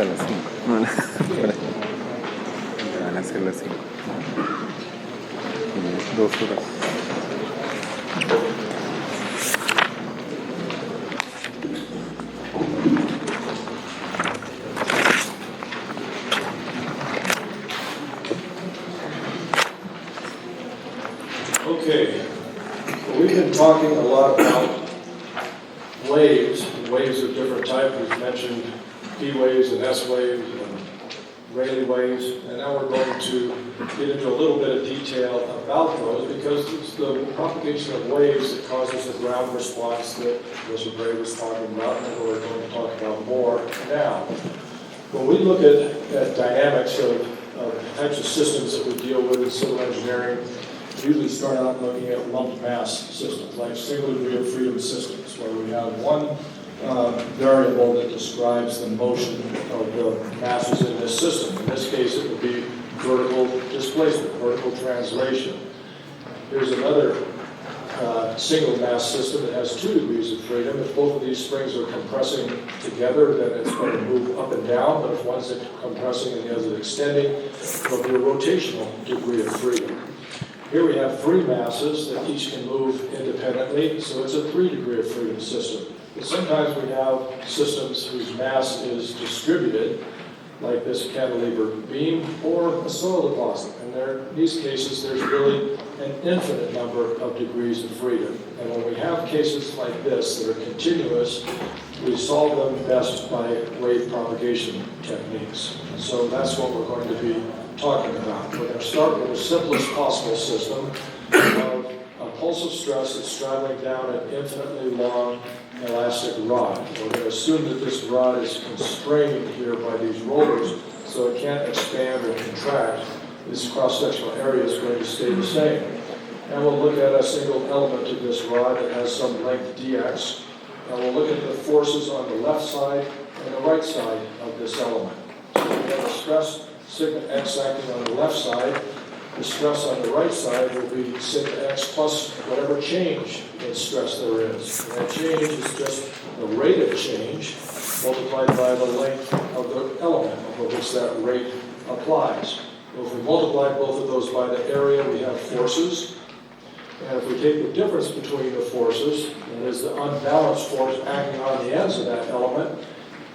a las 5. No, van a ser las 5. 2 horas. Okay, well, we've been talking a lot about waves of different types. We've mentioned P waves and S waves and Rayleigh waves, and now we're going to get into a little bit of detail about those because it's the propagation of waves that causes the ground response that Mr. Bray was talking about, and we're going to talk about more now. When we look at dynamics of types of systems that we deal with in civil engineering, we usually start out looking at lumped mass systems, like single degree of freedom systems, where we have one variable that describes the motion of the masses in this system. In this case, it would be vertical displacement, vertical translation. Here's another single mass system that has 2 degrees of freedom. If both of these springs are compressing together, then it's going to move up and down, but if one's compressing and the other is extending, there'll be a rotational degree of freedom. Here we have 3 masses that each can move independently, so it's a 3 degree of freedom system. But sometimes we have systems whose mass is distributed, like this cantilever beam or a soil deposit. And in these cases, there's really an infinite number of degrees of freedom. And when we have cases like this that are continuous, we solve them best by wave propagation techniques. And so that's what we're going to be talking about. We're going to start with the simplest possible system of a pulse of stress that's traveling down an infinitely long elastic rod. We're going to assume that this rod is constrained here by these rollers, so it can't expand or contract. This cross-sectional area is going to stay the same. And we'll look at a single element of this rod that has some length dx, and we'll look at the forces on the left side and the right side of this element. So we have a stress sigma x acting on the left side. The stress on the right side will be sigma x plus whatever change in stress there is. And that change is just the rate of change multiplied by the length of the element over which that rate applies. Well, if we multiply both of those by the area, we have forces. And if we take the difference between the forces, that is the unbalanced force acting on the ends of that element,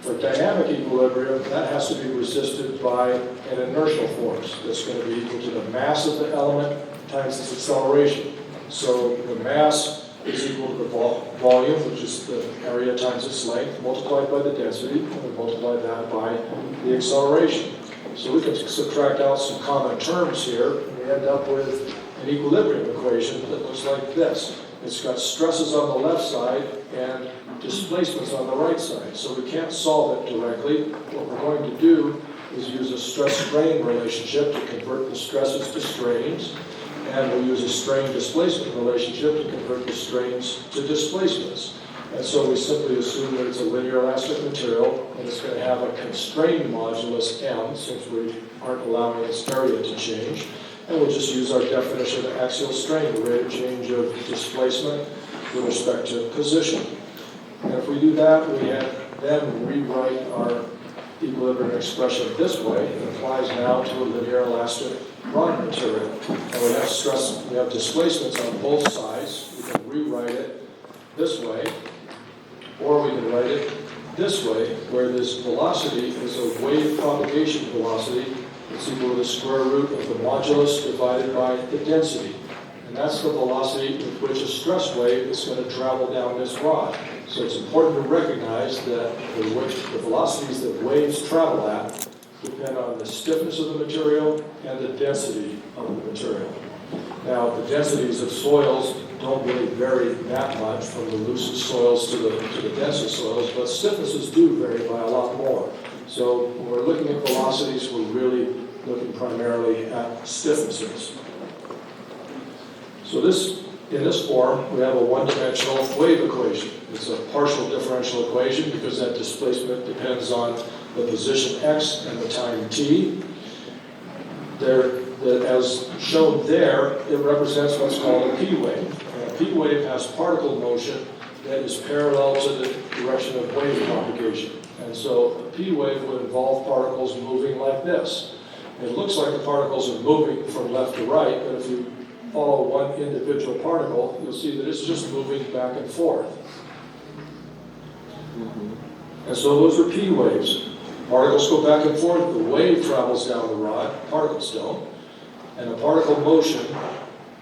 for dynamic equilibrium, that has to be resisted by an inertial force that's going to be equal to the mass of the element times its acceleration. So the mass is equal to the volume, which is the area times its length, multiplied by the density, and we multiply that by the acceleration. So we can subtract out some common terms here, and we end up with an equilibrium equation that looks like this. It's got stresses on the left side and displacements on the right side. So we can't solve it directly. What we're going to do is use a stress-strain relationship to convert the stresses to strains, and we'll use a strain-displacement relationship to convert the strains to displacements. And so we simply assume that it's a linear elastic material, and it's going to have a constrained modulus m, since we aren't allowing its area to change. And we'll just use our definition of axial strain, the rate of change of displacement with respect to position. And if we do that, we then rewrite our equilibrium expression this way. It applies now to a linear elastic rod material. And we have stress, we have displacements on both sides. We can rewrite it this way, or we can write it this way, where this velocity is a wave propagation velocity. It's equal to the square root of the modulus divided by the density. And that's the velocity with which a stress wave is going to travel down this rod. So it's important to recognize that the velocities that waves travel at depend on the stiffness of the material and the density of the material. Now, the densities of soils don't really vary that much from the loosest soils to the densest soils, but stiffnesses do vary by a lot more. So when we're looking at velocities, we're really looking primarily at stiffnesses. So in this form, we have a one-dimensional wave equation. It's a partial differential equation because that displacement depends on the position x and the time t. As shown there, it represents what's called a P wave. And a P wave has particle motion that is parallel to the direction of wave propagation. And so a P wave would involve particles moving like this. It looks like the particles are moving from left to right, but if you follow one individual particle, you'll see that it's just moving back and forth. And so those are P waves. Particles go back and forth, the wave travels down the rod, particles don't, and the particle motion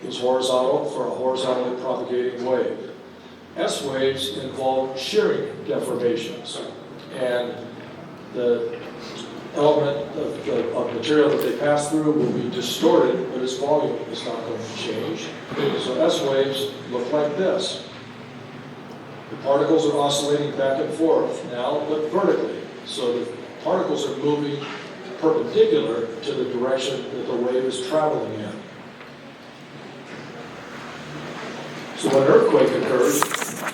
is horizontal for a horizontally propagating wave. S waves involve shearing deformations, and the element of material that they pass through will be distorted, but its volume is not going to change. So S waves look like this. The particles are oscillating back and forth now, but vertically. So the particles are moving perpendicular to the direction that the wave is traveling in. So when an earthquake occurs,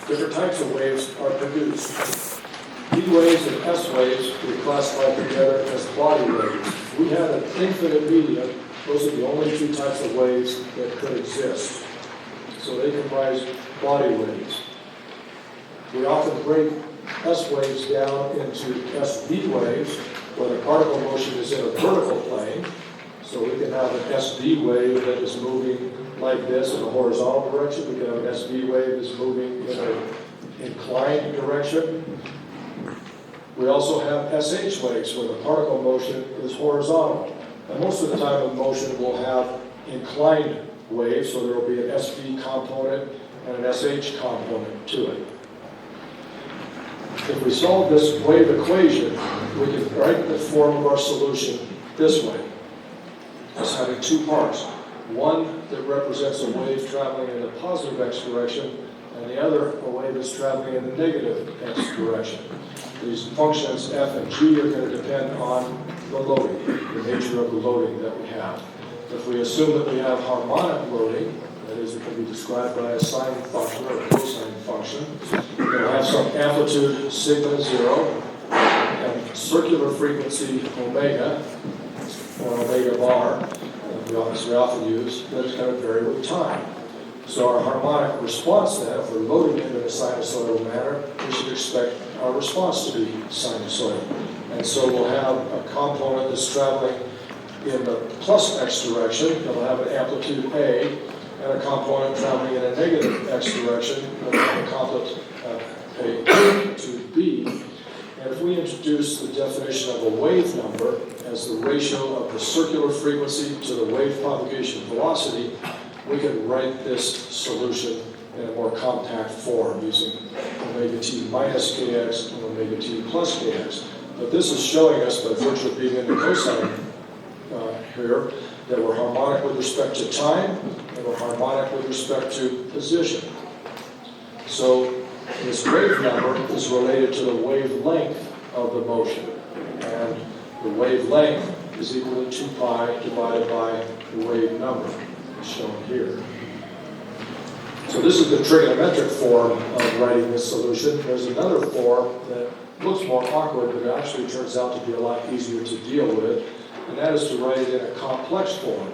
different types of waves are produced. P waves and S waves we classify together as body waves. We had an infinite medium. Those are the only two types of waves that could exist. So they comprise body waves. We often break S waves down into SD waves, where the particle motion is in a vertical plane. So we can have an SD wave that is moving like this in a horizontal direction. We can have an SD wave that's moving in an inclined direction. We also have SH waves where the particle motion is horizontal. And most of the time the motion will have inclined waves, so there will be an SV component and an SH component to it. If we solve this wave equation, we can write the form of our solution this way, as having two parts. One that represents a wave traveling in the positive x direction, and the other a wave that's traveling in the negative x direction. These functions f and g are going to depend on the loading, the nature of the loading that we have. If we assume that we have harmonic loading, that is, it can be described by a sine function or a cosine function, we'll have some amplitude sigma 0 and circular frequency omega, or omega bar, as we often use, that is going to vary with time. So our harmonic response then, if we're loading it in a sinusoidal manner, we should expect our response to be sinusoidal. And so we'll have a component that's traveling in the plus x direction, it'll have an amplitude A, and a component traveling in a negative x direction, it'll have a amplitude B. And if we introduce the definition of a wave number as the ratio of the circular frequency to the wave propagation velocity, we can write this solution in a more compact form using omega t minus kx and omega t plus kx. But this is showing us, by virtue of being in the cosine here, that we're harmonic with respect to time and we're harmonic with respect to position. So this wave number is related to the wavelength of the motion. And the wavelength is equal to 2 pi divided by the wave number, as shown here. So this is the trigonometric form of writing this solution. There's another form that looks more awkward, but it actually turns out to be a lot easier to deal with, and that is to write it in a complex form.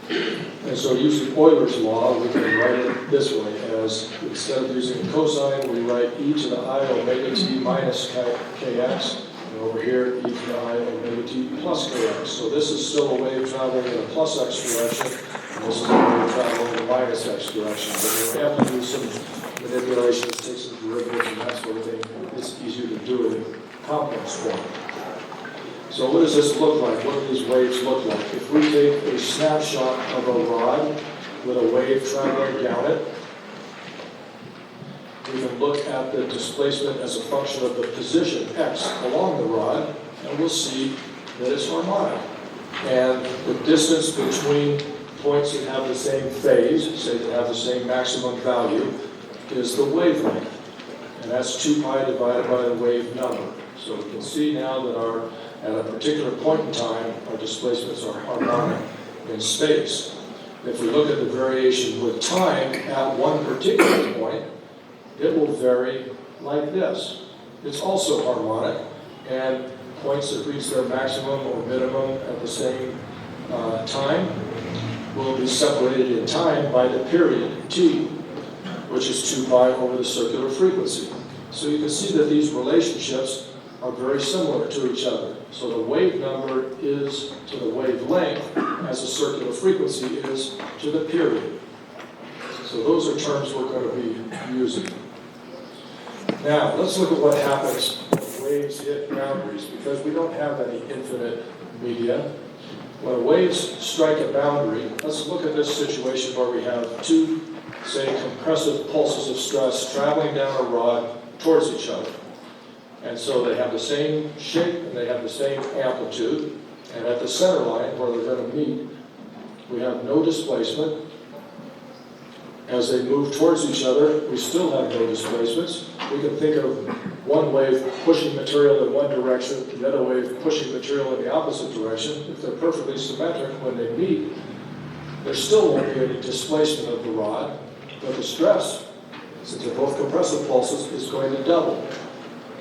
And so using Euler's law, we can write it this way, as instead of using cosine, we write e to the I omega t minus kx, and over here, e to the I omega t plus kx. So this is still a wave traveling in a plus x direction, and this is a wave traveling in a minus x direction. But we have to do some manipulations, take some derivatives, and that sort of thing. It's easier to do it in complex form. So what does this look like? What do these waves look like? If we take a snapshot of a rod with a wave traveling down it, we can look at the displacement as a function of the position x along the rod, and we'll see that it's harmonic. And the distance between points that have the same phase, say that have the same maximum value, is the wavelength. And that's 2 pi divided by the wave number. So we can see now that at a particular point in time, our displacements are harmonic in space. If we look at the variation with time at one particular point, it will vary like this. It's also harmonic, and points that reach their maximum or minimum at the same time will be separated in time by the period t, which is 2 pi over the circular frequency. So you can see that these relationships are very similar to each other. So the wave number is to the wavelength as the circular frequency is to the period. So those are terms we're going to be using. Now, let's look at what happens when waves hit boundaries, because we don't have any infinite media. When waves strike a boundary, let's look at this situation where we have two, say, compressive pulses of stress traveling down a rod towards each other. And so they have the same shape and they have the same amplitude. And at the center line where they're going to meet, we have no displacement. As they move towards each other, we still have no displacements. We can think of one wave pushing material in one direction, the other wave pushing material in the opposite direction. If they're perfectly symmetric when they meet, there still won't be any displacement of the rod, but the stress, since they're both compressive pulses, is going to double.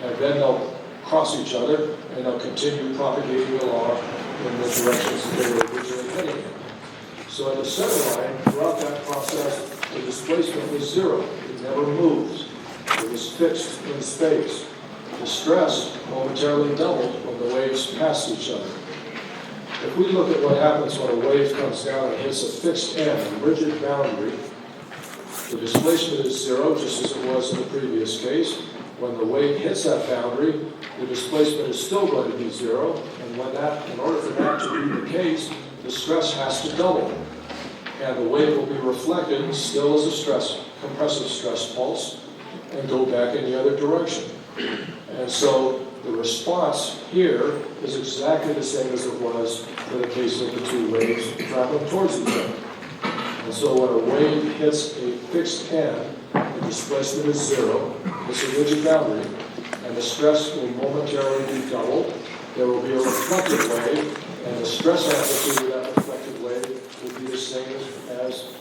And then they'll cross each other, and they'll continue propagating along in the directions that they were originally heading in. So at the center line, throughout that process, the displacement was zero. It never moves. It was fixed in space. The stress momentarily doubled when the waves passed each other. If we look at what happens when a wave comes down and hits a fixed end, a rigid boundary, the displacement is zero, just as it was in the previous case. When the wave hits that boundary, the displacement is still going to be zero, and in order for that to be the case, the stress has to double. And the wave will be reflected still as a compressive stress pulse, and go back in the other direction. And so the response here is exactly the same as it was for the case of the two waves traveling towards each other. And so when a wave hits a fixed end, the displacement is zero, it's a rigid boundary, and the stress will momentarily be doubled. There will be a reflected wave, and the stress amplitude of that reflected wave will be the same as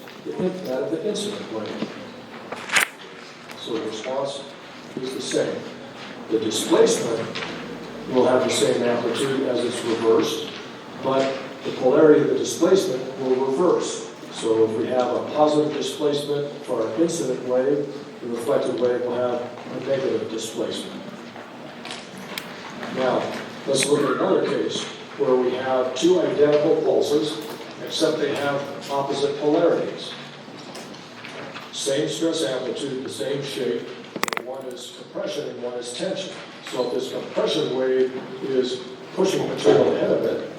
that of the incident wave. So the response is the same. The displacement will have the same amplitude as it's reversed, but the polarity of the displacement will reverse. So if we have a positive displacement for our incident wave, the reflected wave will have a negative displacement. Now, let's look at another case where we have two identical pulses, except they have opposite polarities. Same stress amplitude, the same shape, one is compression and one is tension. So if this compression wave is pushing material ahead of it,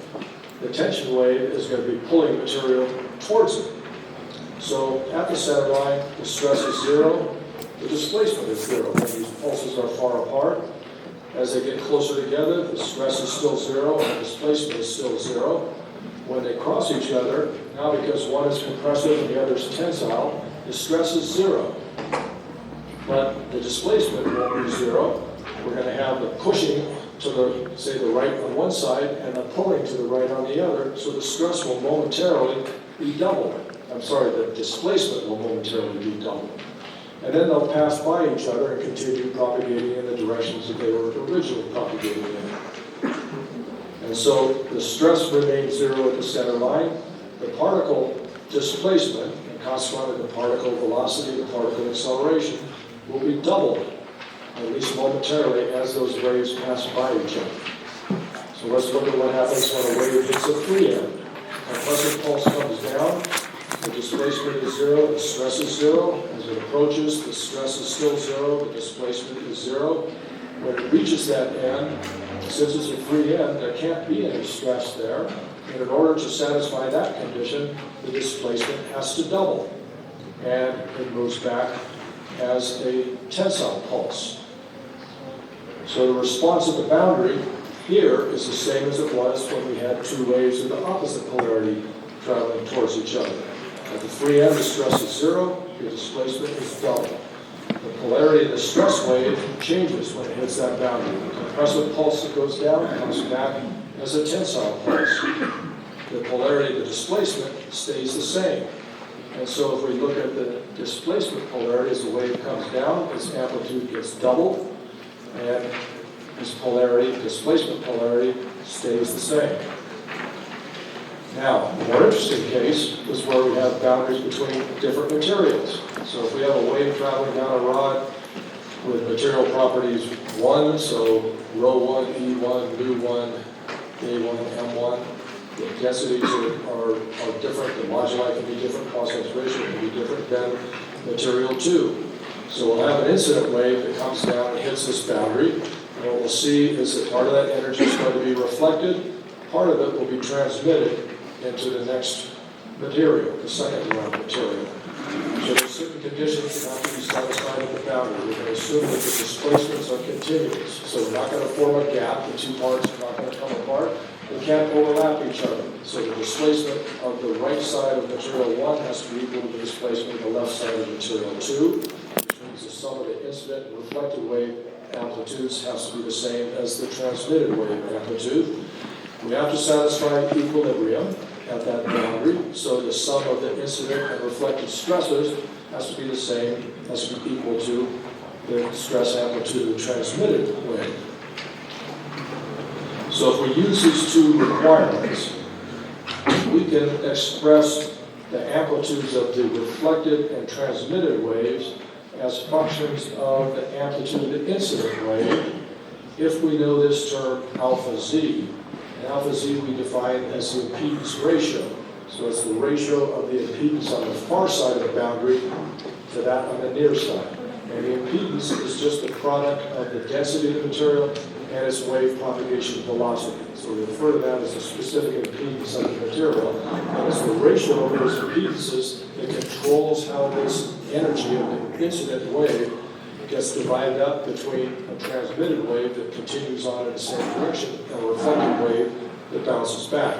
the tension wave is going to be pulling material towards it. So at the center line, the stress is zero, the displacement is zero. When these pulses are far apart, as they get closer together, the stress is still zero and the displacement is still zero. When they cross each other, now because one is compressive and the other is tensile, the stress is zero. But the displacement won't be zero. We're going to have the pushing to the, say, the right on one side and the pulling to the right on the other, so the stress will momentarily be doubled. The displacement will momentarily be doubled. And then they'll pass by each other and continue propagating in the directions that they were originally propagating in. And so the stress remains zero at the center line. The particle displacement, and consequently the particle velocity, the particle acceleration, will be doubled, at least momentarily, as those waves pass by each other. So let's look at what happens when a wave hits a free end. A compressive pulse comes down, the displacement is zero, the stress is zero. As it approaches, the stress is still zero, the displacement is zero. When it reaches that end, since it's a free end, there can't be any stress there. And in order to satisfy that condition, the displacement has to double. And it moves back as a tensile pulse. So the response at the boundary here is the same as it was when we had two waves of the opposite polarity traveling towards each other. At the free end, the stress is zero, the displacement is double. The polarity of the stress wave changes when it hits that boundary. The compressive pulse that goes down comes back as a tensile pulse. The polarity of the displacement stays the same. And so if we look at the displacement polarity as the wave comes down, its amplitude gets doubled, and its polarity, displacement polarity, stays the same. Now, the more interesting case is where we have boundaries between different materials. So if we have a wave traveling down a rod with material properties 1, so rho 1, E1, nu 1, A1, M1. The densities are different, the moduli can be different, concentration can be different than material 2. So we'll have an incident wave that comes down and hits this boundary. And what we'll see is that part of that energy is going to be reflected, part of it will be transmitted into the next material, the second round material. So there's certain conditions that have to be satisfied at the boundary. We're going to assume that the displacements are continuous. So we're not going to form a gap, the two parts are not going to come apart. They can't overlap each other. So the displacement of the right side of material 1 has to be equal to the displacement of the left side of material 2, which means the sum of the incident and reflected wave amplitudes has to be the same as the transmitted wave amplitude. We have to satisfy equilibrium at that boundary, so the sum of the incident and reflected stresses has to be the same, has to be equal to the stress amplitude of the transmitted wave. So if we use these two requirements, we can express the amplitudes of the reflected and transmitted waves as functions of the amplitude of the incident wave if we know this term alpha z. And alpha z we define as the impedance ratio. So it's the ratio of the impedance on the far side of the boundary to that on the near side. And the impedance is just the product of the density of the material and its wave propagation velocity. So we refer to that as the specific impedance of the material. And it's the ratio of those impedances that controls how this energy of the incident wave gets divided up between a transmitted wave that continues on in the same direction and a reflected wave that bounces back.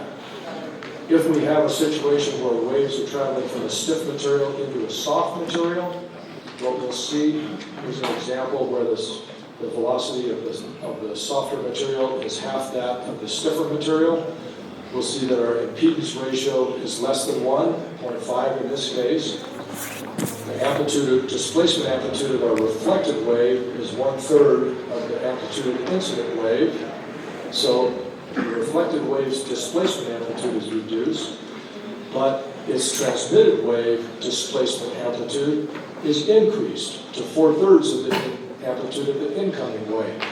If we have a situation where waves are traveling from a stiff material into a soft material, what we'll see is an example where the velocity of the softer material is half that of the stiffer material. We'll see that our impedance ratio is less than 1, 0.5 in this case. The displacement amplitude of our reflected wave is 1/3 of the amplitude of the incident wave. So the reflected wave's displacement amplitude is reduced, but its transmitted wave displacement amplitude is increased to 4/3 of the amplitude of the incoming wave.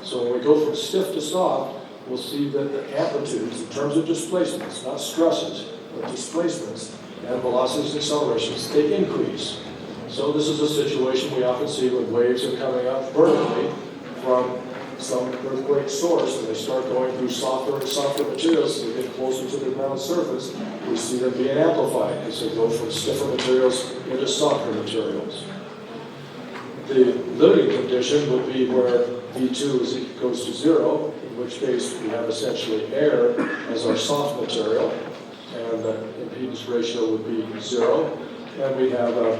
So when we go from stiff to soft, we'll see that the amplitudes, in terms of displacements, not stresses, but displacements, and velocities and accelerations, they increase. So this is a situation we often see when waves are coming up vertically from some earthquake source, and they start going through softer and softer materials as they get closer to the ground surface. We see them being amplified as they go from stiffer materials into softer materials. The limiting condition would be where V2 goes to 0, in which case we have essentially air as our soft material, and the impedance ratio would be 0, and we have a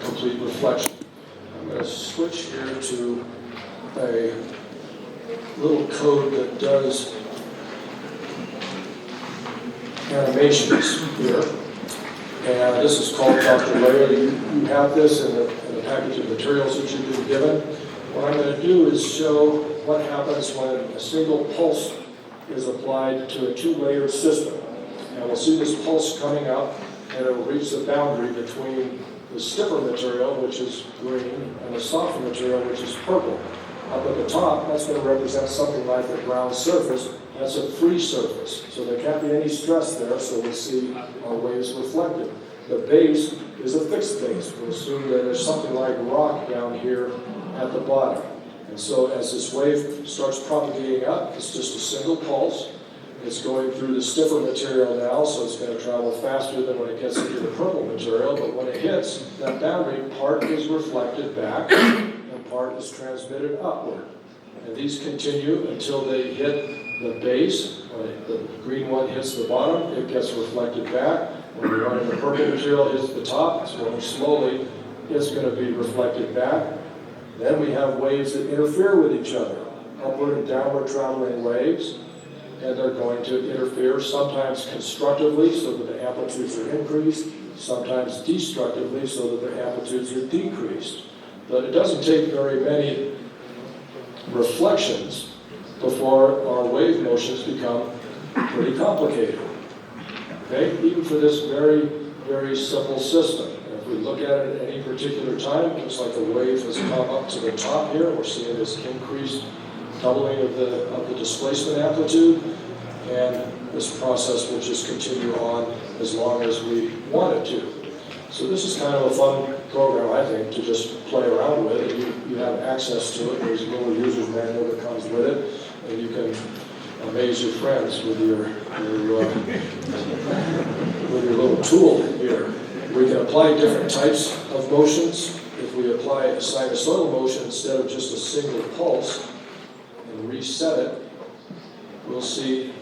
complete reflection. I'm going to switch here to a little code that does animations here, and this is called Dr. Layer. You have this in the package of materials that you've been given. What I'm going to do is show what happens when a single pulse is applied to a two-layer system. And we'll see this pulse coming up, and it will reach the boundary between the stiffer material, which is green, and the softer material, which is purple. Up at the top, that's going to represent something like the ground surface. That's a free surface, so there can't be any stress there, so we'll see our waves reflected. The base is a fixed base. We'll assume that there's something like rock down here at the bottom. And so as this wave starts propagating up, it's just a single pulse. It's going through the stiffer material now, so it's going to travel faster than when it gets into the purple material, but when it hits that boundary, part is reflected back and part is transmitted upward. And these continue until they hit the base. When the green one hits the bottom, it gets reflected back. When the one in the purple material hits the top, it's going slowly, it's going to be reflected back. Then we have waves that interfere with each other, upward and downward traveling waves, and they're going to interfere sometimes constructively so that the amplitudes are increased, sometimes destructively so that the amplitudes are decreased. But it doesn't take very many reflections before our wave motions become pretty complicated. Okay? Even for this very, very simple system. And if If we look at it at any particular time, it looks like the wave has come up to the top here. We're seeing this increased doubling of the displacement amplitude, and this process will just continue on as long as we want it to. So this is kind of a fun program, I think, to just play around with. And you have access to it. There's a little user's manual that comes with it, and you can amaze your friends with your little tool here. We can apply different types of motions. If we apply a sinusoidal motion instead of just a single pulse and reset it, we'll see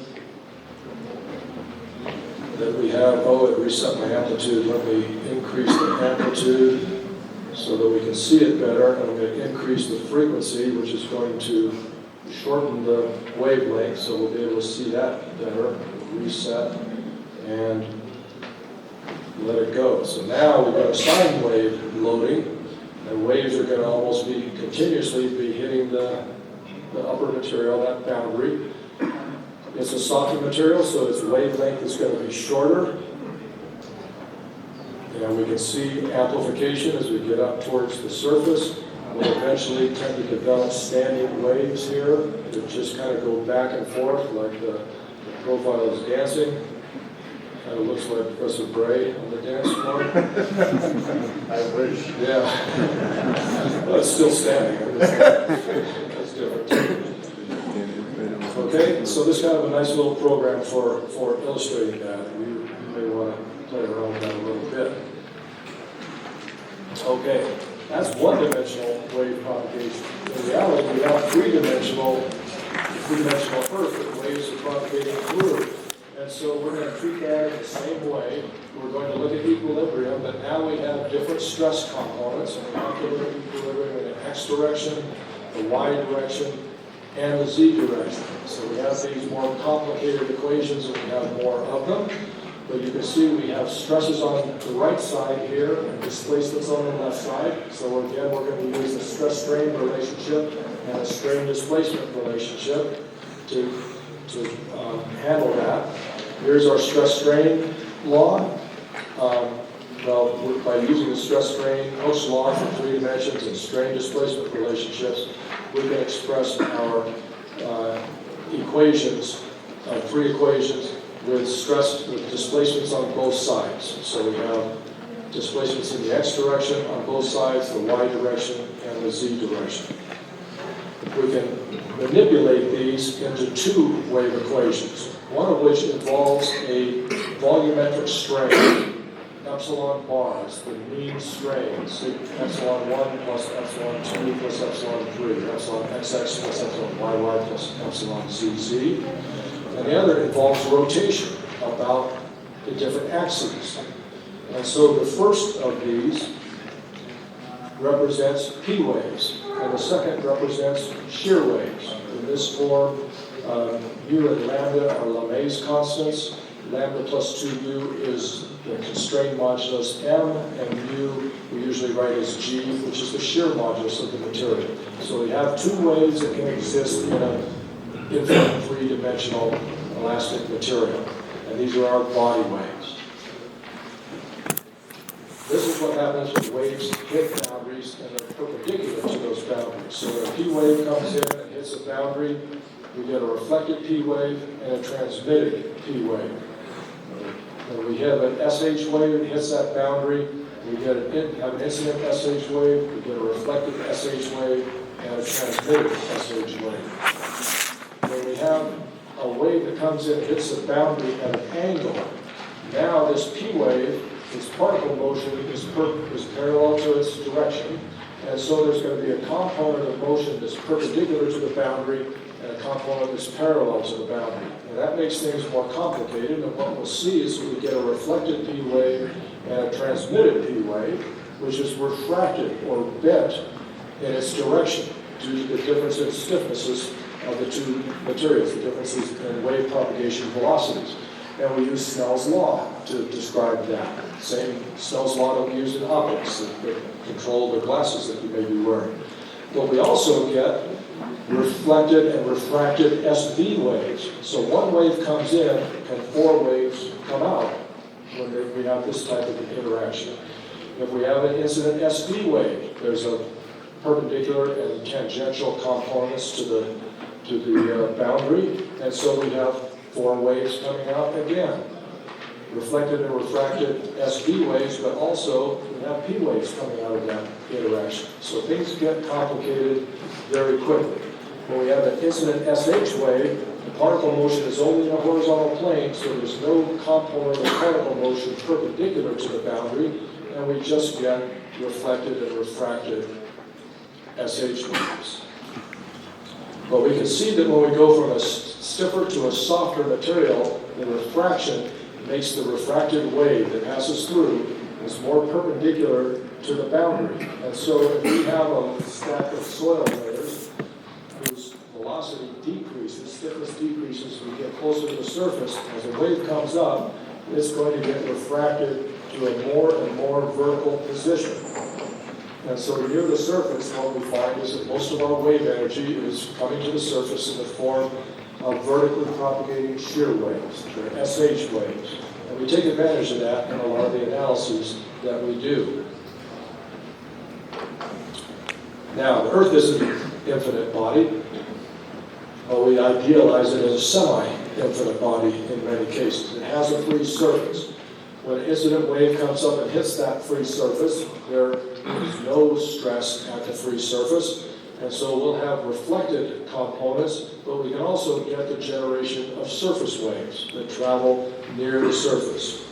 that we have, it reset my amplitude. Let me increase the amplitude so that we can see it better. And I'm going to increase the frequency, which is going to shorten the wavelength, so we'll be able to see that better. Reset and let it go. So now we've got a sine wave loading, and waves are going to almost be continuously hitting the upper material, that boundary. It's a softer material, so its wavelength is going to be shorter. And we can see amplification as we get up towards the surface. We'll eventually tend to develop standing waves here that just kind of go back and forth like the profile is dancing. Kind of looks like Professor Bray on the dance floor. I wish. Yeah. Well, it's still standing. That's different. Okay, so this is kind of a nice little program for illustrating that. You may want to play around with that a little bit. Okay, that's one-dimensional wave propagation. In reality, we have three-dimensional Earth that waves are propagating through. And so we're going to treat that in the same way. We're going to look at equilibrium, but now we have different stress components, and we have to look at equilibrium in the X direction, the Y direction, and the Z direction. So we have these more complicated equations, and we have more of them. But you can see we have stresses on the right side here and displacements on the left side. So again, we're going to use the stress-strain relationship and a strain-displacement relationship to handle that. Here's our stress-strain law. By using the stress-strain Hooke's law for 3 dimensions and strain-displacement relationships, we can express our equations, 3 equations, with displacements on both sides. So we have displacements in the X direction on both sides, the Y direction, and the Z direction. We can manipulate these into 2 wave equations, one of which involves a volumetric strain, epsilon bars, the mean strain, epsilon 1 plus epsilon 2 plus epsilon 3, epsilon xx plus epsilon yy plus epsilon zz. And the other involves rotation about the different axes. And so the first of these represents P waves, and the second represents shear waves. In this form, mu and lambda are Lamé's constants. Lambda plus 2u is the constrained modulus m, and mu we usually write as g, which is the shear modulus of the material. So we have 2 waves that can exist in an infinite 3-dimensional elastic material, and these are our body waves. This is what happens when waves hit boundaries and they're perpendicular to those boundaries. So when a P wave comes in and hits a boundary, we get a reflected P wave and a transmitted P wave. When we have an SH wave that hits that boundary, we have an incident SH wave, we get a reflected SH wave, and a transmitted SH wave. When we have a wave that comes in and hits the boundary at an angle, now this P wave, its particle motion is parallel to its direction, and so there's going to be a component of motion that's perpendicular to the boundary and a component that's parallel to the boundary. And that makes things more complicated, and what we'll see is we get a reflected P wave and a transmitted P wave, which is refracted or bent in its direction due to the difference in stiffnesses of the 2 materials, the differences in wave propagation velocities. And we use Snell's law to describe that. Same Snell's law that we use in optics that control the glasses that you may be wearing. But we also get reflected and refracted SV waves. So one wave comes in and 4 waves come out when we have this type of interaction. If we have an incident SD wave, there's a perpendicular and tangential components to the boundary, and so we have 4 waves coming out again. Reflected and refracted SD waves, but also we have P waves coming out of that interaction. So things get complicated very quickly. When we have an incident SH wave, the particle motion is only in a horizontal plane, so there's no component of particle motion perpendicular to the boundary, and we just get reflected and refracted SH waves. But we can see that when we go from a stiffer to a softer material, the refraction makes the refracted wave that passes through is more perpendicular to the boundary. And so if we have a stack of soil layers whose velocity decreases, stiffness decreases, we get closer to the surface, as a wave comes up, it's going to get refracted to a more and more vertical position. And so near the surface, what we find is that most of our wave energy is coming to the surface in the form of vertically propagating shear waves, or SH waves. And we take advantage of that in a lot of the analyses that we do. Now, the Earth is an infinite body, but we idealize it as a semi-infinite body in many cases. It has a free surface. When an incident wave comes up and hits that free surface, there is no stress at the free surface, and so we'll have reflected components, but we can also get the generation of surface waves that travel near the surface.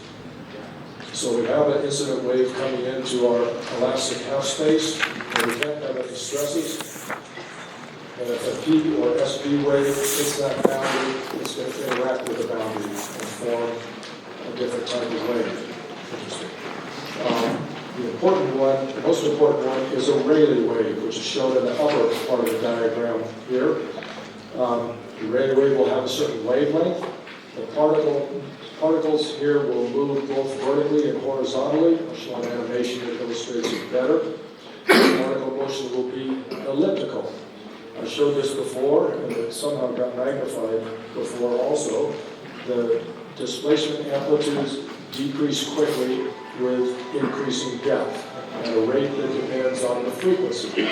So we have an incident wave coming into our elastic half space, and we can't have any stresses. And if a P or SB wave hits that boundary, it's going to interact with the boundary and form a different type of wave. The important one, the most important one, is a Rayleigh wave, which is shown in the upper part of the diagram here. The Rayleigh wave will have a certain wavelength. The particles here will move both vertically and horizontally. I'll show an animation that illustrates it better. The particle motion will be elliptical. I showed this before, and it somehow got magnified before also. The displacement amplitudes decrease quickly with increasing depth at a rate that depends on the frequency.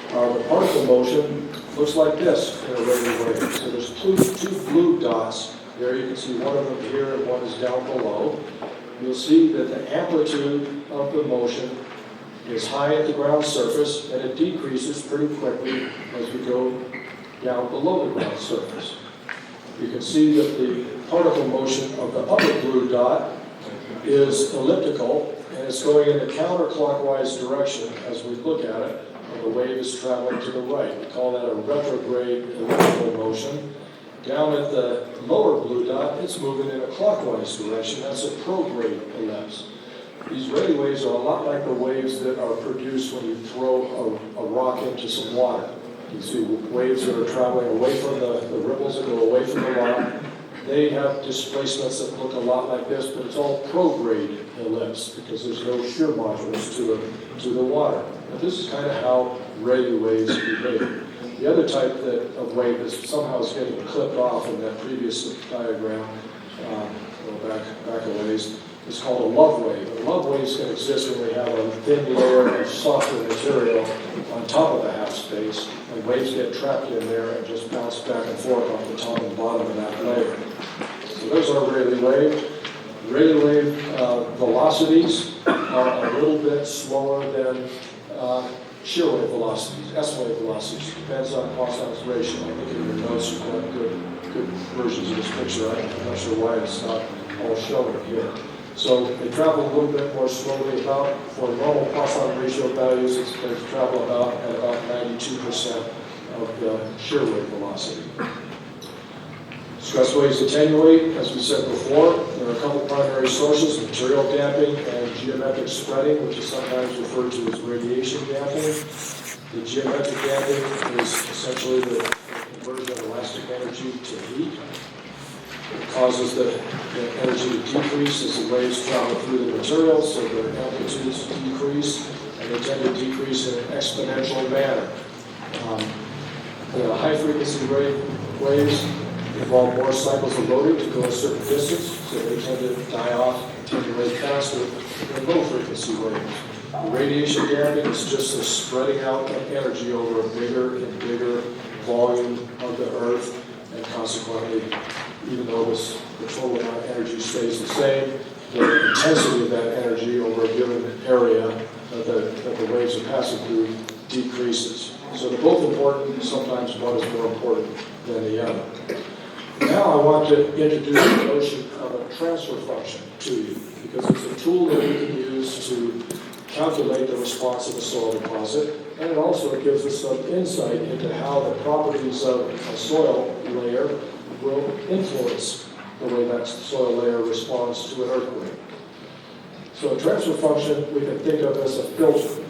The particle motion looks like this in a Rayleigh wave. So there's two blue dots there. You can see one of them here and one is down below. You'll see that the amplitude of the motion is high at the ground surface, and it decreases pretty quickly as we go down below the ground surface. You can see that the particle motion of the upper blue dot is elliptical, and it's going in a counterclockwise direction as we look at it, and the wave is traveling to the right. We call that a retrograde elliptical motion. Down at the lower blue dot, it's moving in a clockwise direction. That's a prograde ellipse. These Rayleigh waves are a lot like the waves that are produced when you throw a rock into some water. You see waves that are traveling away from the ripples that go away from the rock. They have displacements that look a lot like this, but it's all prograde ellipse because there's no shear modulus to the water. But this is kind of how Rayleigh waves behave. The other type of wave that somehow is getting clipped off in that previous diagram, back a ways, is called a love wave. A love wave can exist when we have a thin layer of softer material on top of the half space, and waves get trapped in there and just bounce back and forth off the top and bottom of that layer. So there's our Rayleigh wave. Rayleigh wave velocities are a little bit slower than shear wave velocities, S wave velocities. Depends on Poisson's ratio. I think in your notes you've got good versions of this picture. I'm not sure why it's not all shown here. So they travel a little bit more slowly. About for normal Poisson ratio values, they travel at about 92% of the shear wave velocity. Stress waves attenuate, as we said before. There are a couple primary sources: material damping and geometric spreading, which is sometimes referred to as radiation damping. The geometric damping is essentially the conversion of elastic energy to heat. It causes the energy to decrease as the waves travel through the material, so their amplitudes decrease, and they tend to decrease in an exponential manner. The high-frequency waves involve more cycles of loading to go a certain distance, so they tend to die off, tend to rate faster than low frequency waves. The radiation damping is just the spreading out of energy over a bigger and bigger volume of the Earth, and consequently, even though the total amount of energy stays the same, the intensity of that energy over a given area that the waves are passing through decreases. So they're both important, sometimes one is more important than the other. Now I want to introduce the notion of a transfer function to you, because it's a tool that we can use to calculate the response of a soil deposit, and it also gives us some insight into how the properties of a soil layer will influence the way that soil layer responds to an earthquake. So a transfer function we can think of as a filter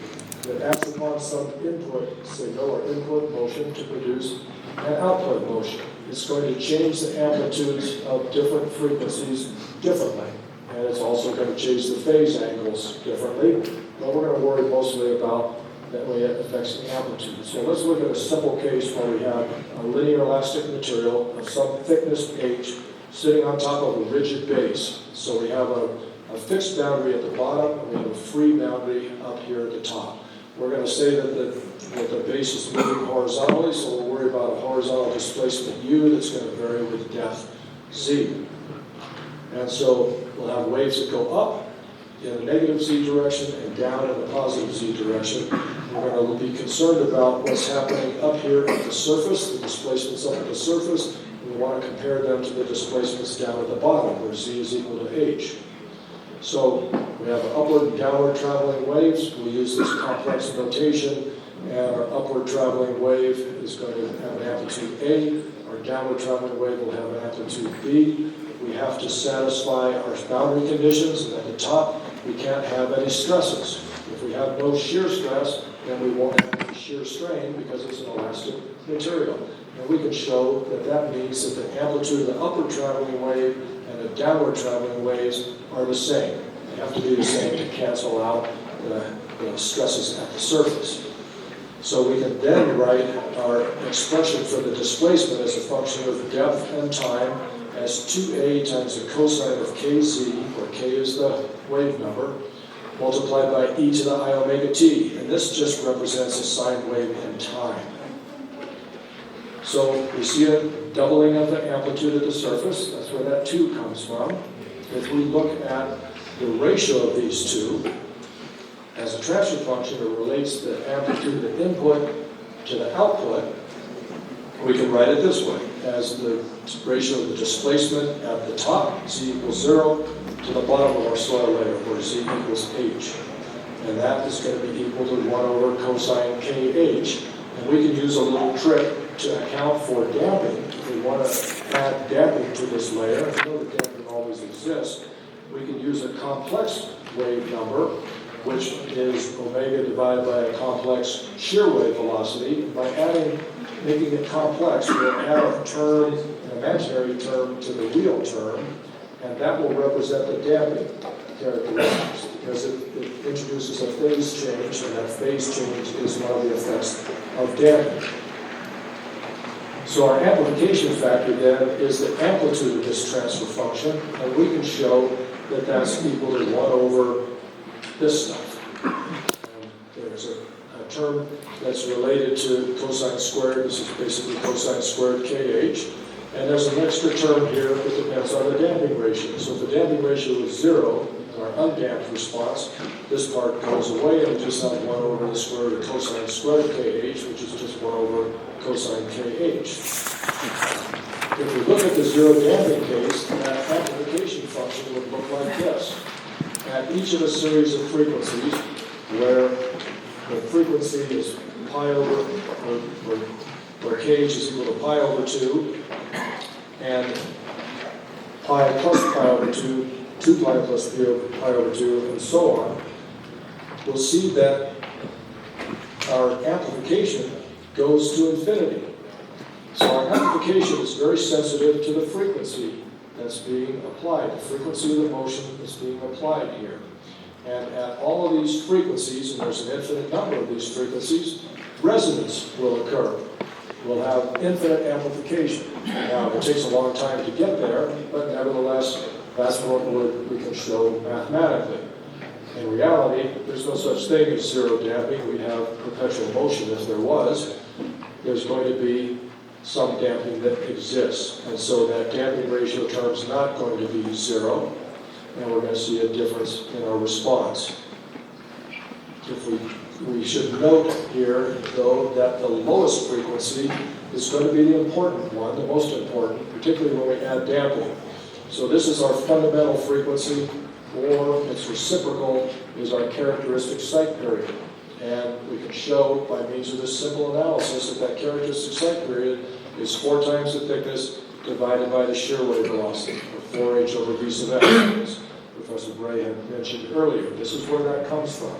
that acts upon some input signal or input motion to produce an output motion. It's going to change the amplitudes of different frequencies differently, and it's also going to change the phase angles differently, but we're going to worry mostly about that way it affects the amplitude. So let's look at a simple case where we have a linear elastic material of some thickness h sitting on top of a rigid base. So we have a fixed boundary at the bottom, and we have a free boundary up here at the top. We're going to say that the base is moving horizontally, so we'll worry about a horizontal displacement u that's going to vary with depth z. And so we'll have waves that go up in the negative z direction and down in the positive z direction. We're going to be concerned about what's happening up here at the surface, the displacements up at the surface. We want to compare them to the displacements down at the bottom, where z is equal to h. So we have upward and downward traveling waves. We'll use this complex notation, and our upward traveling wave is going to have an amplitude A. Our downward traveling wave will have an amplitude B. We have to satisfy our boundary conditions, and at the top, we can't have any stresses. If we have no shear stress, then we won't have any shear strain because it's an elastic material. And we can show that that means that the amplitude of the upward traveling wave and the downward traveling waves are the same. They have to be the same to cancel out the stresses at the surface. So we can then write our expression for the displacement as a function of depth and time as 2a times the cosine of kz, where k is the wave number, multiplied by e to the I omega t. And this just represents a sine wave in time. So we see a doubling of the amplitude at the surface. That's where that 2 comes from. If we look at the ratio of these two, as a transfer function, it relates the amplitude of the input to the output. We can write it this way, as the ratio of the displacement at the top, z equals 0, to the bottom of our soil layer, where z equals h. And that is going to be equal to 1 over cosine kh. And we can use a little trick to account for damping. If we want to add damping to this layer, we know that damping always exists, we can use a complex wave number, which is omega divided by a complex shear wave velocity. By making it complex, we'll add a term, an imaginary term, to the real term, and that will represent the damping characteristics, because it introduces a phase change, and that phase change is one of the effects of damping. So our amplification factor then is the amplitude of this transfer function, and we can show that that's equal to 1 over this stuff. And there's a term that's related to cosine squared. This is basically cosine squared kh. And there's an extra term here that depends on the damping ratio. So if the damping ratio is 0, our undamped response, this part goes away, and we just have 1 over the square root of cosine squared kh, which is just 1 over cosine kh. If we look at the zero damping case, that amplification function would look like this. At each of a series of frequencies, where the frequency is pi over, where kh is equal to pi over 2, and pi plus pi over 2, 2 pi plus pi over 2, and so on, we'll see that our amplification goes to infinity. So our amplification is very sensitive to the frequency that's being applied, the frequency of the motion that's being applied here. And at all of these frequencies, and there's an infinite number of these frequencies, resonance will occur. will have infinite amplification. Now, it takes a long time to get there, but nevertheless, that's what we can show mathematically. In reality, there's no such thing as zero damping. We have perpetual motion. If there was, there's going to be some damping that exists. And so that damping ratio term is not going to be zero, and we're going to see a difference in our response. We should note here, though, that the lowest frequency is going to be the important one, the most important, particularly when we add damping. So this is our fundamental frequency, or its reciprocal is our characteristic site period. And we can show by means of this simple analysis that characteristic site period is 4 times the thickness divided by the shear wave velocity, or 4h over v sub s, as Professor Bray had mentioned earlier. This is where that comes from.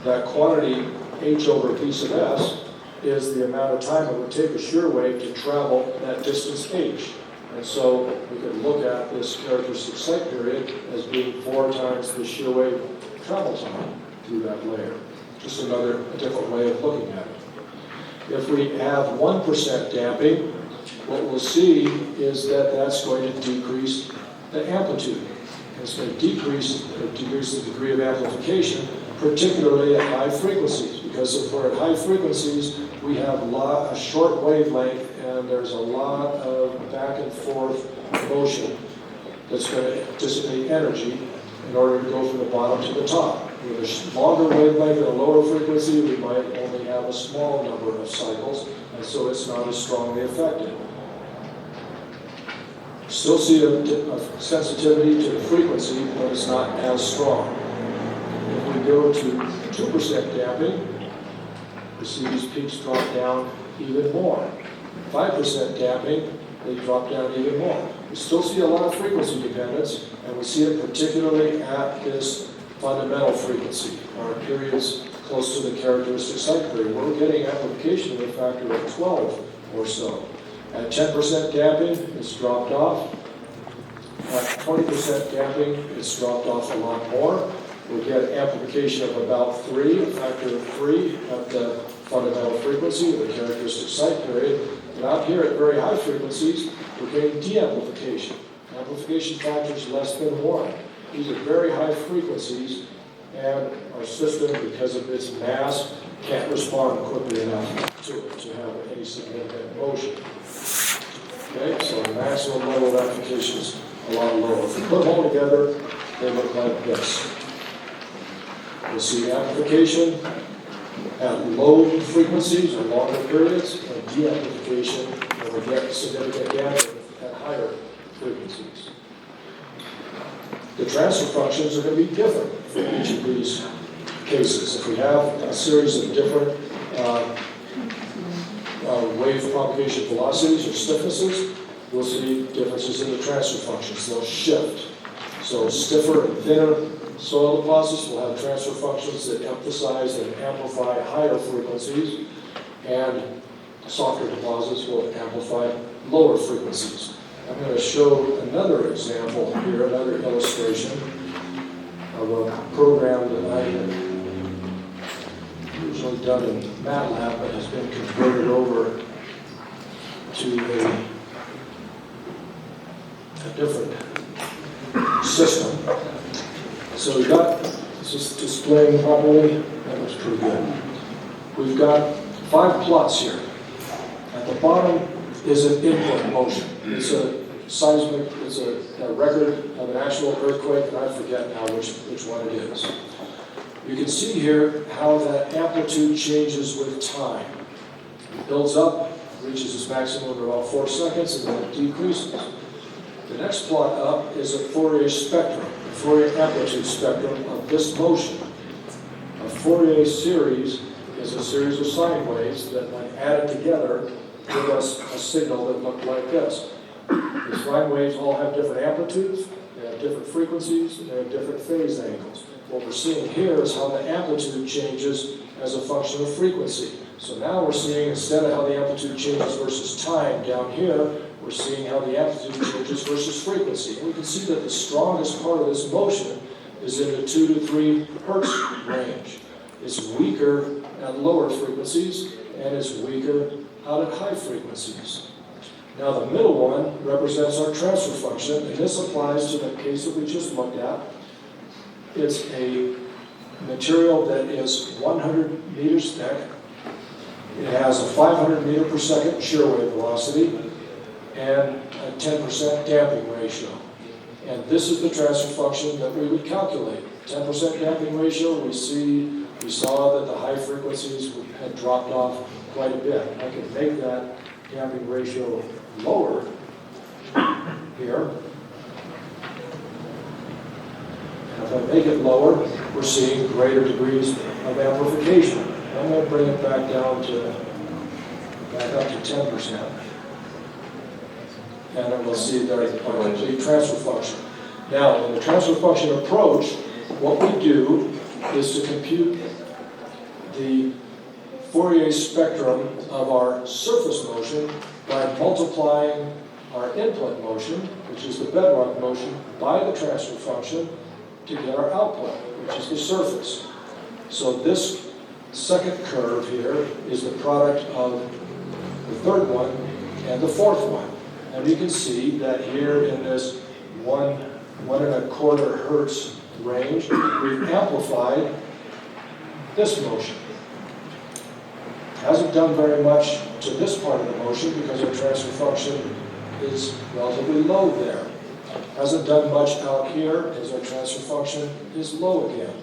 That quantity, h over v sub s, is the amount of time it would take a shear wave to travel that distance h. And so we could look at this characteristic site period as being 4 times the shear wave travel time through that layer. Just a different way of looking at it. If we have 1% damping, what we'll see is that that's going to decrease the amplitude. It's going to decrease the degree of amplification, particularly at high frequencies, because if we're at high frequencies, we have a short wavelength and there's a lot of back and forth motion that's going to dissipate energy in order to go from the bottom to the top. With a longer wavelength and a lower frequency, we might only have a small number of cycles, and so it's not as strongly affected. Still see a sensitivity to the frequency, but it's not as strong. If we go to 2% damping, we see these peaks drop down even more. 5% damping, they drop down even more. We still see a lot of frequency dependence, and we see it particularly at this fundamental frequency, our periods close to the characteristic site period. We're getting amplification of a factor of 12 or so. At 10% damping, it's dropped off. At 20% damping, it's dropped off a lot more. We get amplification of about 3, a factor of 3 at the fundamental frequency of the characteristic site period. And out here at very high frequencies, we're getting de-amplification. Amplification factors less than 1. These are very high frequencies, and our system, because of its mass, can't respond quickly enough to it to have any significant motion. Okay, so the maximum level of amplification is a lot lower. If we put them all together, they look like this. We'll see amplification at low frequencies or longer periods, and de-amplification when we get significant damping at higher frequencies. The transfer functions are going to be different for each of these cases. If we have a series of different wave propagation velocities or stiffnesses, we'll see differences in the transfer functions. They'll shift. So stiffer and thinner soil deposits will have transfer functions that emphasize and amplify higher frequencies, and softer deposits will amplify lower frequencies. I'm going to show another example here, another illustration of a program that I had usually done in MATLAB, but has been converted over to a different system. So we've got, is this displaying properly? That looks pretty good. We've got 5 plots here. At the bottom is an input motion. It's a seismic, it's a record of an actual earthquake, and I forget now which one it is. You can see here how that amplitude changes with time. It builds up, reaches its maximum in about 4 seconds, and then it decreases. The next plot up is a Fourier spectrum, a Fourier amplitude spectrum of this motion. A Fourier series is a series of sine waves that, when added together, give us a signal that looked like this. These sine waves all have different amplitudes, they have different frequencies, and they have different phase angles. What we're seeing here is how the amplitude changes as a function of frequency. So now we're seeing, instead of how the amplitude changes versus time down here, we're seeing how the amplitude changes versus frequency. And we can see that the strongest part of this motion is in the 2 to 3 hertz range. It's weaker at lower frequencies, and it's weaker out at high frequencies. Now the middle one represents our transfer function, and this applies to the case that we just looked at. It's a material that is 100 meters thick. It has a 500 meter per second shear wave velocity and a 10% damping ratio. And this is the transfer function that we would calculate. 10% damping ratio, we saw that the high frequencies had dropped off quite a bit. I can make that damping ratio lower here. And if I make it lower, we're seeing greater degrees of amplification. I'm going to bring it back down to, back up to 10%. And then we'll see there's a complete transfer function. Now, in the transfer function approach, what we do is to compute the Fourier spectrum of our surface motion by multiplying our input motion, which is the bedrock motion, by the transfer function to get our output, which is the surface. So this second curve here is the product of the third one and the fourth one. And you can see that here in this 1.25 hertz range, we've amplified this motion. Hasn't done very much to this part of the motion because our transfer function is relatively low there. Hasn't done much out here because our transfer function is low again.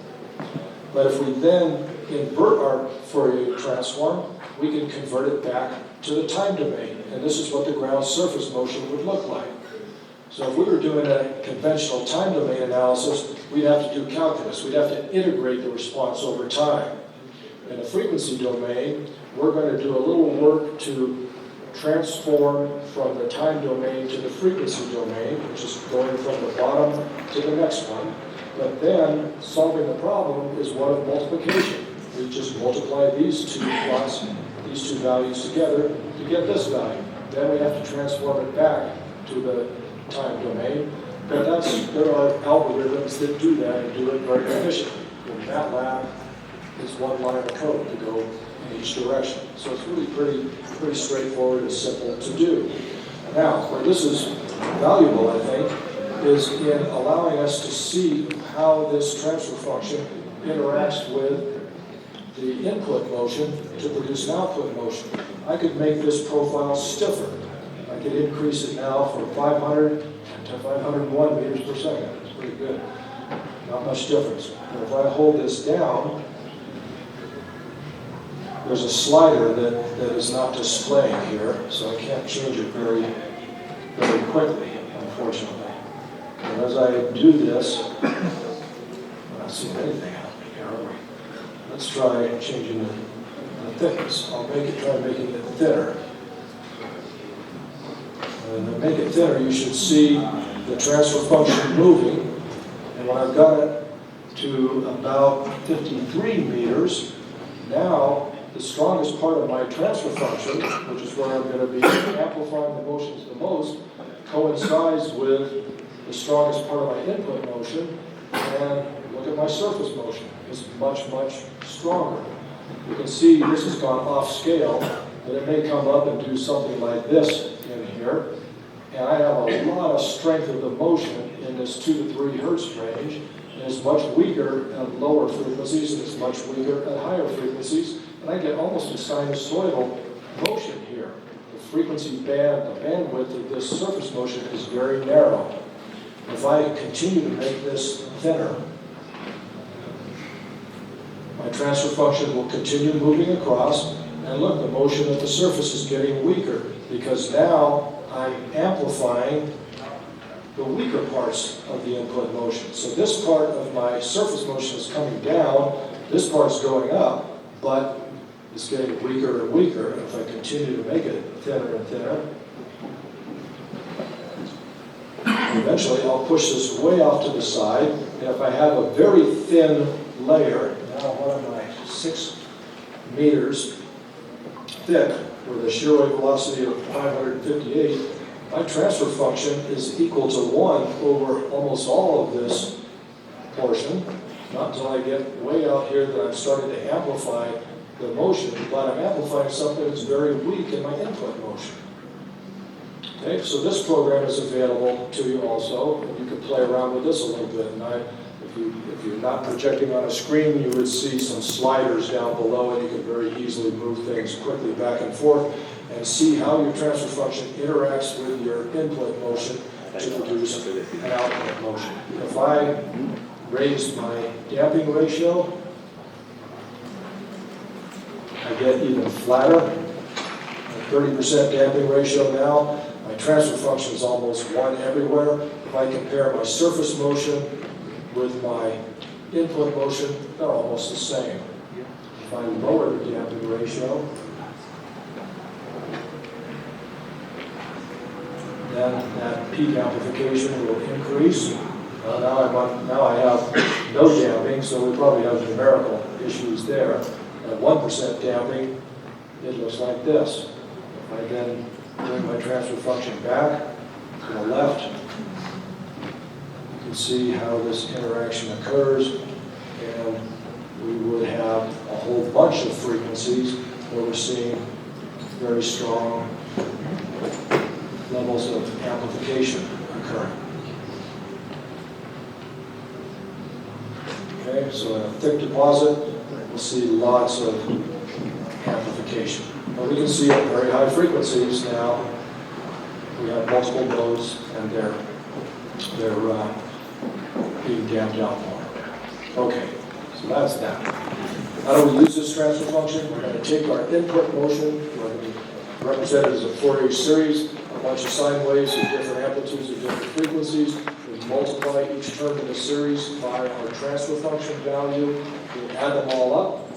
But if we then invert our Fourier transform, we can convert it back to the time domain. And this is what the ground surface motion would look like. So if we were doing a conventional time domain analysis, we'd have to do calculus. We'd have to integrate the response over time. In a frequency domain, we're going to do a little work to transform from the time domain to the frequency domain, which is going from the bottom to the next one. But then solving the problem is one of multiplication. We just multiply these two plots, these two values together to get this value. Then we have to transform it back to the time domain. But there are algorithms that do that and do it very efficiently. In MATLAB, it's one line of code to go in each direction. So it's really pretty straightforward and simple to do. Now, where this is valuable, I think, is in allowing us to see how this transfer function interacts with the input motion to produce an output motion. I could make this profile stiffer. I could increase it now from 500 to 501 meters per second. It's pretty good. Not much difference. But if I hold this down, there's a slider that is not displaying here, so I can't change it very quickly, unfortunately. And as I do this, I'm not seeing anything happening here, are we? Let's try changing the thickness. I'll try making it thinner. And to make it thinner, you should see the transfer function moving. And when I've got it to about 53 meters, now the strongest part of my transfer function, which is where I'm going to be amplifying the motions the most, coincides with the strongest part of my input motion. And look at my surface motion. It's much, much stronger. You can see this has gone off scale, but it may come up and do something like this in here. And I have a lot of strength of the motion in this 2 to 3 hertz range. And it's much weaker at lower frequencies, and it's much weaker at higher frequencies. And I get almost a sinusoidal motion here. The frequency band, the bandwidth of this surface motion is very narrow. If I continue to make this thinner, my transfer function will continue moving across. And look, the motion at the surface is getting weaker because now I'm amplifying the weaker parts of the input motion. So this part of my surface motion is coming down, this part's going up, but it's getting weaker and weaker. And if I continue to make it thinner and thinner, eventually I'll push this way off to the side. And if I have a very thin layer, now what am I, 6 meters thick, with a shear wave velocity of 558, my transfer function is equal to 1 over almost all of this portion, not until I get way out here that I'm starting to amplify the motion, but I'm amplifying something that's very weak in my input motion. Okay, so this program is available to you also, and you can play around with this a little bit. And if you're not projecting on a screen, you would see some sliders down below, and you can very easily move things quickly back and forth and see how your transfer function interacts with your input motion to produce an output motion. If I raise my damping ratio, I get even flatter. 30% damping ratio now. My transfer function is almost 1 everywhere. If I compare my surface motion with my input motion, they're almost the same. If I lower the damping ratio, then that peak amplification will increase. Now I have no damping, so we probably have numerical issues there. At 1% damping, it looks like this. If I then bring my transfer function back to the left, you can see how this interaction occurs, and we would have a whole bunch of frequencies where we're seeing very strong levels of amplification occurring. Okay, so in a thick deposit, we'll see lots of amplification. But we can see at very high frequencies now, we have multiple modes, and they're being damped out more. Okay, so that's that. How do we use this transfer function? We're going to take our input motion, we're going to represent it as a Fourier series, a bunch of sine waves with different amplitudes and different frequencies. We multiply each term in the series by our transfer function value. We add them all up,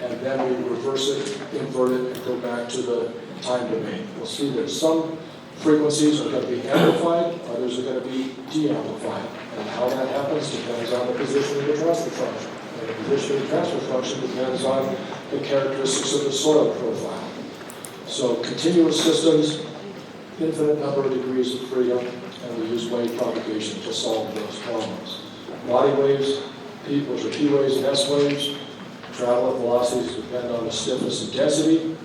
and then we reverse it, invert it, and go back to the time domain. We'll see that some frequencies are going to be amplified, others are going to be de-amplified. And how that happens depends on the position of the transfer function. And the position of the transfer function depends on the characteristics of the soil profile. So continuous systems, infinite number of degrees of freedom, and we use wave propagation to solve those problems. Body waves, which are P waves and S waves, travel at velocities depend on the stiffness and density.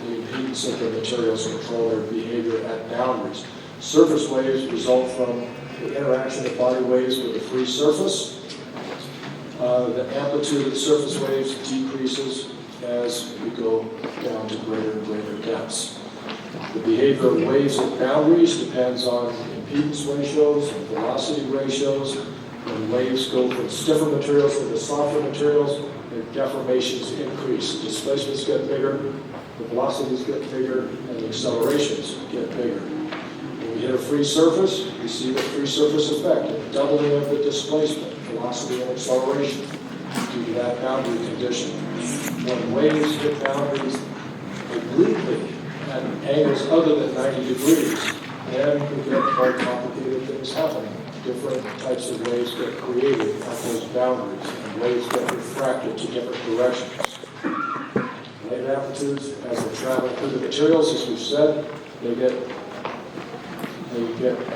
The impedance of the materials control their behavior at boundaries. Surface waves result from the interaction of body waves with a free surface. The amplitude of the surface waves decreases as we go down to greater and greater depths. The behavior of waves at boundaries depends on impedance ratios and velocity ratios. When waves go from stiffer materials to the softer materials, their deformations increase. The displacements get bigger, the velocities get bigger, and the accelerations get bigger. When we hit a free surface, we see the free surface effect, a doubling of the displacement, velocity, and acceleration due to that boundary condition. When waves hit boundaries obliquely at angles other than 90 degrees, then we get more complicated things happening. Different types of waves get created at those boundaries, and waves get refracted to different directions. Wave amplitudes, as they travel through the materials, as we've said, they get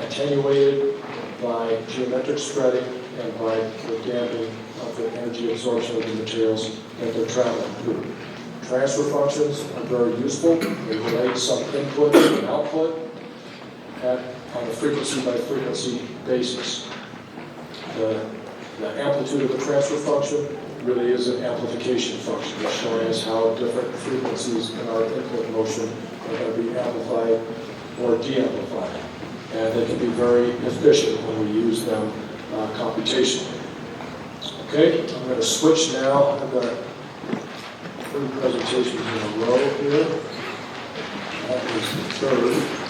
attenuated by geometric spreading and by the damping of the energy absorption of the materials that they're traveling through. Transfer functions are very useful. They relate some input and output on a frequency by frequency basis. The amplitude of the transfer function really is an amplification function. It's showing us how different frequencies in our input motion are going to be amplified or de-amplified. And they can be very efficient when we use them computationally. Okay, I'm going to switch now. I've got 3 presentations in a row here. That is the third.